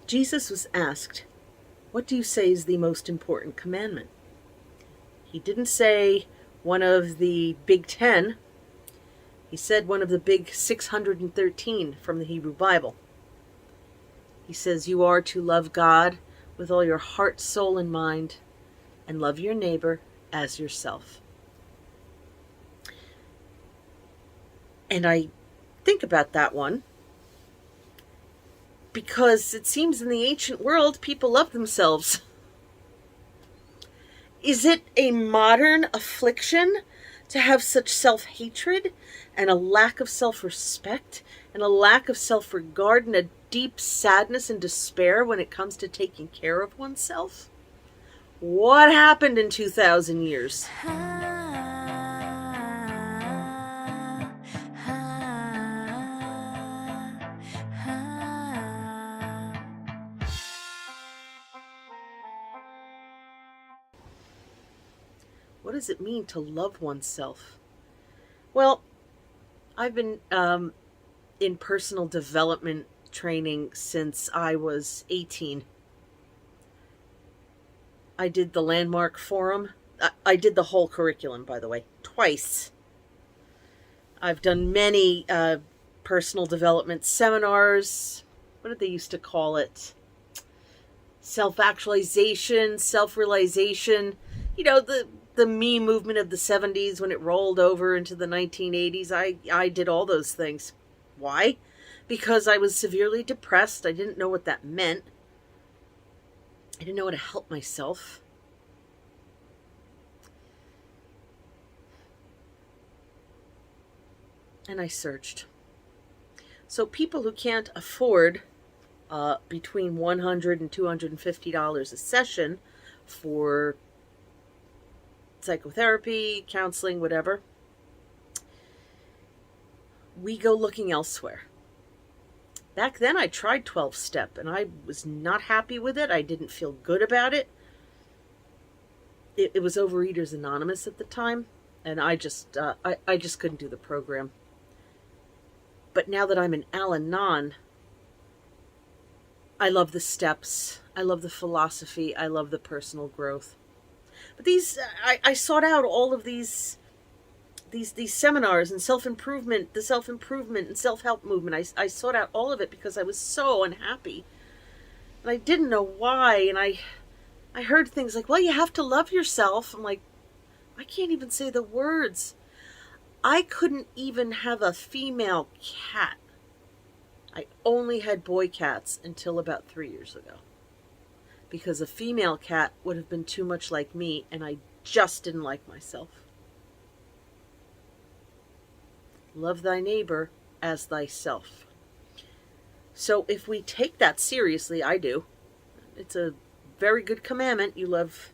Jesus was asked, "What do you say is the most important commandment?" He didn't say one of the big 10. He said one of the big 613 from the Hebrew Bible. He says you are to love God with all your heart, soul, and mind, and love your neighbor as yourself. And I think about that one because it seems in the ancient world people love themselves. Is it a modern affliction to have such self-hatred and a lack of self-respect and a lack of self-regard and a deep sadness and despair when it comes to taking care of oneself? What happened in 2,000 years? What does it mean to love oneself? Well, I've been in personal development training since I was 18. I did the Landmark Forum. I did the whole curriculum, by the way, twice. I've done many personal development seminars. What did they used to call it? Self-actualization, self-realization. You know, the me movement of the 70s when it rolled over into the 1980s. I did all those things. Why? Because I was severely depressed. I didn't know what that meant. I didn't know how to help myself. And I searched. So people who can't afford between $100 and $250 a session for psychotherapy, counseling, whatever, we go looking elsewhere. Back then I tried 12-step and I was not happy with it. I didn't feel good about it. It was Overeaters Anonymous at the time, and I just couldn't do the program. But now that I'm an Al-Anon, I love the steps. I love the philosophy. I love the personal growth. But I sought out all of these seminars and self-improvement, the self-improvement and self-help movement. I sought out all of it because I was so unhappy. And I didn't know why. And I heard things like, well, you have to love yourself. I'm like, I can't even say the words. I couldn't even have a female cat. I only had boy cats until about 3 years ago. Because a female cat would have been too much like me, and I just didn't like myself. Love thy neighbor as thyself. So if we take that seriously, I do. It's a very good commandment. You love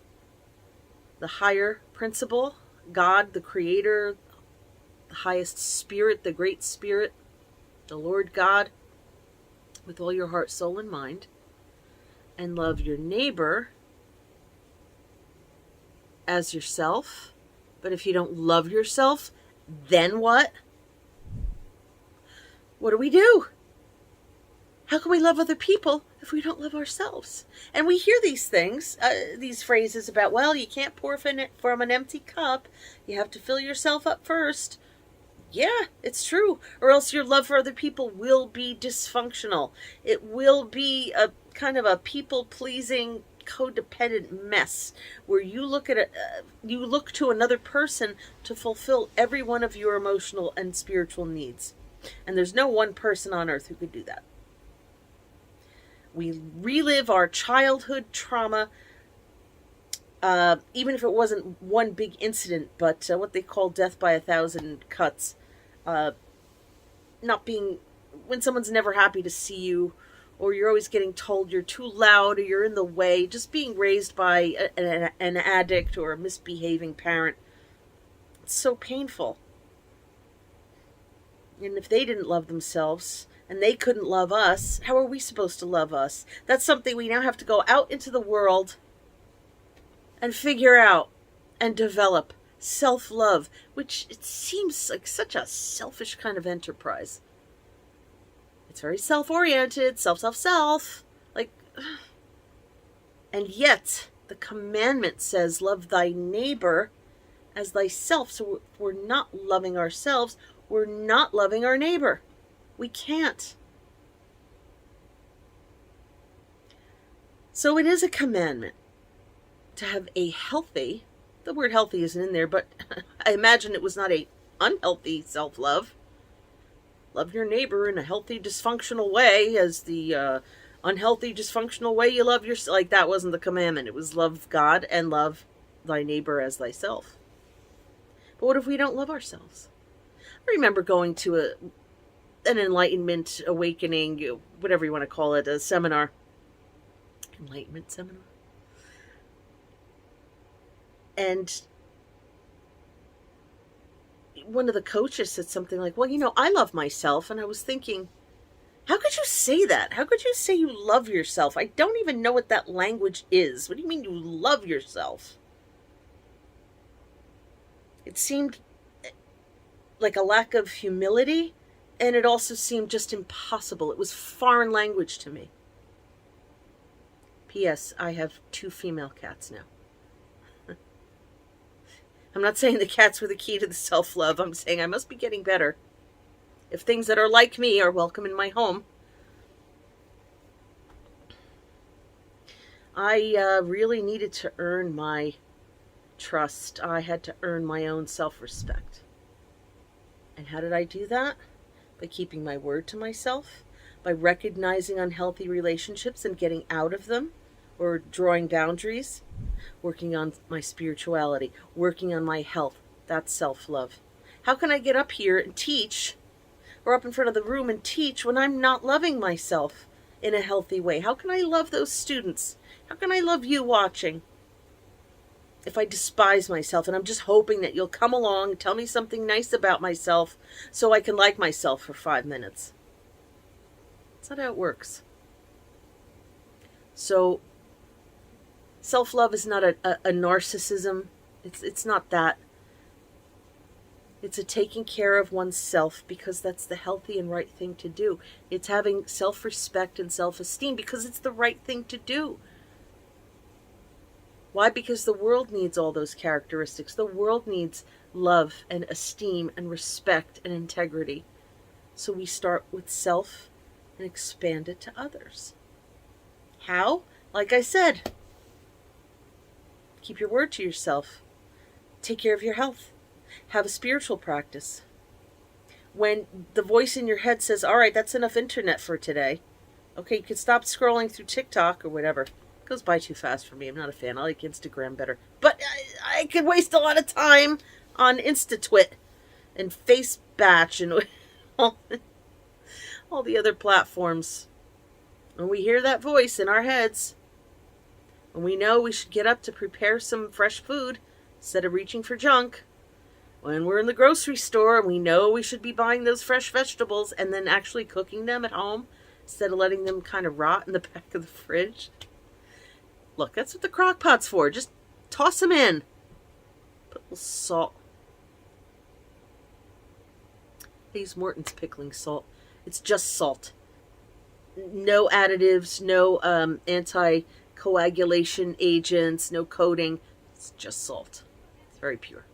the higher principle, God, the creator, the highest spirit, the great spirit, the Lord God, with all your heart, soul, and mind. And love your neighbor as yourself. But if you don't love yourself, then what? What do we do? How can we love other people if we don't love ourselves? And we hear these things, these phrases about, well, you can't pour from an empty cup. You have to fill yourself up first. Yeah, it's true. Or else your love for other people will be dysfunctional. It will be a kind of a people-pleasing, codependent mess where you look to another person to fulfill every one of your emotional and spiritual needs. And there's no one person on earth who could do that. We relive our childhood trauma, even if it wasn't one big incident, but what they call death by 1,000 cuts. Not being, when someone's never happy to see you, or you're always getting told you're too loud or you're in the way, just being raised by an addict or a misbehaving parent. It's so painful. And if they didn't love themselves and they couldn't love us, how are we supposed to love us? That's something we now have to go out into the world and figure out and develop. Self-love, which it seems like such a selfish kind of enterprise. It's very self-oriented, self. Like, And yet, the commandment says, love thy neighbor as thyself. So we're not loving ourselves. We're not loving our neighbor. We can't. So it is a commandment to have a healthy, the word healthy isn't in there, but I imagine it was not a unhealthy self-love. Love your neighbor in a healthy, dysfunctional way as the unhealthy, dysfunctional way you love yourself. Like, that wasn't the commandment. It was love God and love thy neighbor as thyself. But what if we don't love ourselves? I remember going to an enlightenment awakening, whatever you want to call it, a seminar. Enlightenment seminar. And one of the coaches said something like, well, I love myself. And I was thinking, how could you say that? How could you say you love yourself? I don't even know what that language is. What do you mean you love yourself? It seemed like a lack of humility, and it also seemed just impossible. It was foreign language to me. P.S. I have 2 female cats now. I'm not saying the cats were the key to the self-love. I'm saying I must be getting better. If things that are like me are welcome in my home. I really needed to earn my trust. I had to earn my own self-respect. And how did I do that? By keeping my word to myself, by recognizing unhealthy relationships and getting out of them, or drawing boundaries, working on my spirituality, working on my health. That's self-love. How can I get up here and teach, or up in front of the room and teach, when I'm not loving myself in a healthy way? How can I love those students? How can I love you watching if I despise myself and I'm just hoping that you'll come along and tell me something nice about myself so I can like myself for 5 minutes? That's not how it works. So self-love is not a narcissism. It's not that. It's a taking care of oneself because that's the healthy and right thing to do. It's having self-respect and self-esteem because it's the right thing to do. Why? Because the world needs all those characteristics. The world needs love and esteem and respect and integrity. So we start with self and expand it to others. How? Like I said, keep your word to yourself. Take care of your health. Have a spiritual practice. When the voice in your head says, all right, that's enough internet for today. Okay, you can stop scrolling through TikTok or whatever. It goes by too fast for me. I'm not a fan. I like Instagram better. But I could waste a lot of time on InstaTwit and FaceBatch and all the other platforms. When we hear that voice in our heads, when we know we should get up to prepare some fresh food instead of reaching for junk, when we're in the grocery store and we know we should be buying those fresh vegetables and then actually cooking them at home instead of letting them kind of rot in the back of the fridge. Look, that's what the crock pot's for. Just toss them in. Put a little salt. I use Morton's pickling salt. It's just salt. No additives, no anti-coagulation agents, no coating. It's just salt. It's very pure.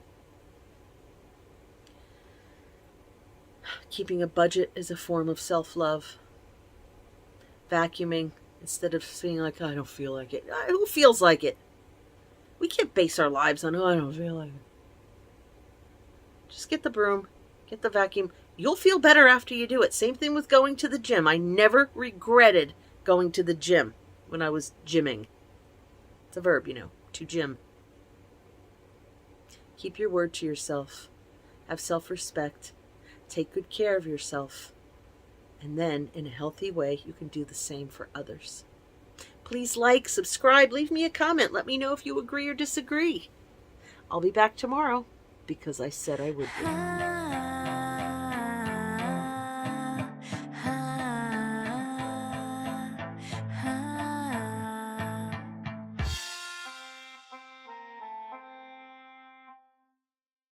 Keeping a budget is a form of self-love. Vacuuming instead of being like, I don't feel like it. Who feels like it? We can't base our lives on, I don't feel like it. Just get the broom, get the vacuum. You'll feel better after you do it. Same thing with going to the gym. I never regretted going to the gym when I was gymming. It's a verb, to gym. Keep your word to yourself. Have self-respect. Take good care of yourself. And then, in a healthy way, you can do the same for others. Please like, subscribe, leave me a comment. Let me know if you agree or disagree. I'll be back tomorrow because I said I would be.